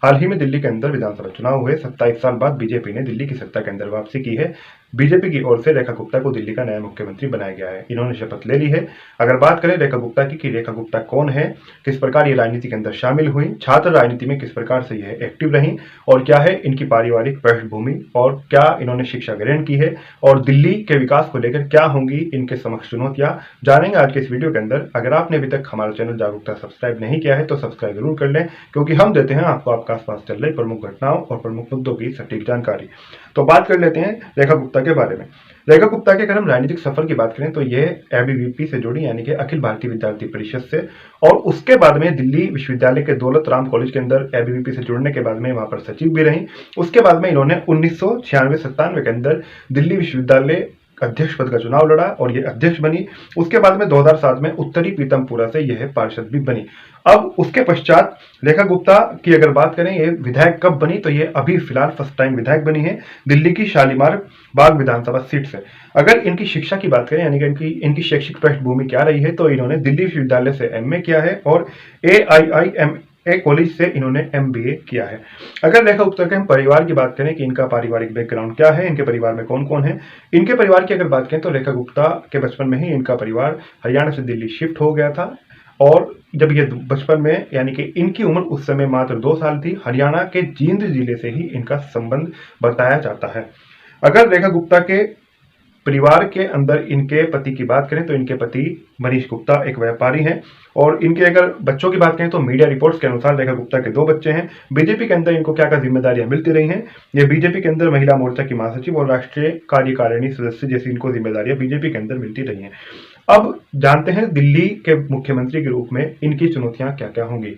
हाल ही में दिल्ली के अंदर विधानसभा चुनाव हुए। 27 साल बाद बीजेपी ने दिल्ली की सत्ता के अंदर वापसी की है। बीजेपी की ओर से रेखा गुप्ता को दिल्ली का नया मुख्यमंत्री बनाया गया है। इन्होंने शपथ ले ली है। अगर बात करें रेखा गुप्ता की कि रेखा गुप्ता कौन है, किस प्रकार ये राजनीति के अंदर शामिल हुई, छात्र राजनीति में किस प्रकार से यह एक्टिव रही और क्या है इनकी पारिवारिक पृष्ठभूमि और क्या इन्होंने शिक्षा ग्रहण की है और दिल्ली के विकास को लेकर क्या होंगी इनके समक्ष चुनौतियां, जानेंगे आज के इस वीडियो के अंदर। अगर आपने अभी तक हमारा चैनल जागरूकता सब्सक्राइब नहीं किया है तो सब्सक्राइब जरूर कर लें, क्योंकि हम देते हैं आपको आपके आसपास चल रही प्रमुख घटनाओं और प्रमुख मुद्दों की सटीक जानकारी। तो बात कर लेते हैं रेखा गुप्ता के बारे में। रेखा गुप्ता के अगर हम राजनीतिक सफर की बात करें तो यह एबीवीपी से जुड़ी, यानी कि अखिल भारतीय विद्यार्थी परिषद से, और उसके बाद में दिल्ली विश्वविद्यालय के दौलत राम कॉलेज के अंदर एबीवीपी से जुड़ने के बाद में वहां पर सचिव भी रही। उसके बाद में इन्होंने 1996-97 के अंदर दिल्ली विश्वविद्यालय अध्यक्ष पद का चुनाव लड़ा और ये अध्यक्ष बनी। उसके बाद में 2007 में उत्तरी पीतमपुरा से यह पार्षद भी बनी। अब उसके पश्चात रेखा गुप्ता की अगर बात करें, ये विधायक कब बनी, तो ये अभी फिलहाल फर्स्ट टाइम विधायक बनी है दिल्ली की शालीमार बाग विधानसभा सीट से। अगर इनकी शिक्षा की बात करें, यानी कि इनकी शैक्षिक पृष्ठभूमि क्या रही है, तो इन्होंने दिल्ली विश्वविद्यालय से एमए किया है और AIIMA कॉलेज से इन्होंने MBA किया है। अगर रेखा गुप्ता के हम परिवार की बात करें कि इनका पारिवारिक बैकग्राउंड क्या है, इनके परिवार में कौन कौन है, इनके परिवार की अगर बात करें तो रेखा गुप्ता के बचपन में ही इनका परिवार हरियाणा से दिल्ली शिफ्ट हो गया था। और जब ये बचपन में, यानी कि इनकी उम्र उस समय मात्र 2 साल थी, हरियाणा के जींद जिले से ही इनका संबंध बताया जाता है। अगर रेखा गुप्ता के परिवार के अंदर इनके पति की बात करें तो इनके पति मनीष गुप्ता एक व्यापारी हैं और इनके अगर बच्चों की बात करें तो मीडिया रिपोर्ट्स के अनुसार रेखा गुप्ता के 2 बच्चे हैं। बीजेपी के अंदर इनको क्या क्या जिम्मेदारियां मिलती रही हैं, ये बीजेपी के अंदर महिला मोर्चा की महासचिव और राष्ट्रीय कार्यकारिणी सदस्य जैसी इनको जिम्मेदारियां बीजेपी के अंदर मिलती रही हैं। अब जानते हैं दिल्ली के मुख्यमंत्री के रूप में इनकी चुनौतियां क्या क्या होंगी।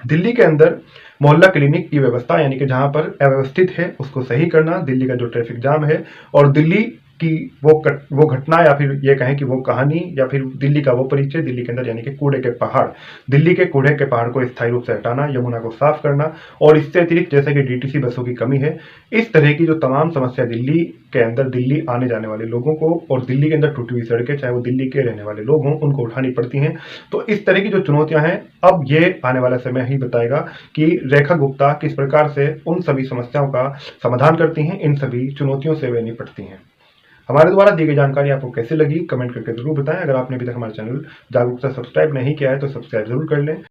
दिल्ली के अंदर मोहल्ला क्लिनिक की व्यवस्था, यानी कि जहां पर अव्यवस्थित है उसको सही करना, दिल्ली का जो ट्रैफिक जाम है और दिल्ली की वो घटना या फिर ये कहें कि वो कहानी या फिर दिल्ली का वो परिचय, दिल्ली के अंदर यानी कि कूड़े के पहाड़, दिल्ली के कूड़े के पहाड़ को स्थायी रूप से हटाना, यमुना को साफ करना और इससे अतिरिक्त जैसे कि DTC बसों की कमी है, इस तरह की जो तमाम समस्या दिल्ली के अंदर दिल्ली आने जाने वाले लोगों को और दिल्ली के अंदर टूटी हुई सड़कें, चाहे वो दिल्ली के रहने वाले लोग हों, उनको उठानी पड़ती हैं। तो इस तरह की जो चुनौतियां हैं, अब ये आने वाला समय ही बताएगा कि रेखा गुप्ता किस प्रकार से उन सभी समस्याओं का समाधान करती हैं, इन सभी चुनौतियों से वे निपटती हैं। हमारे द्वारा दी गई जानकारी आपको कैसी लगी कमेंट करके जरूर बताएं। अगर आपने अभी तक हमारे चैनल जागरूकता सब्सक्राइब नहीं किया है तो सब्सक्राइब जरूर कर लें।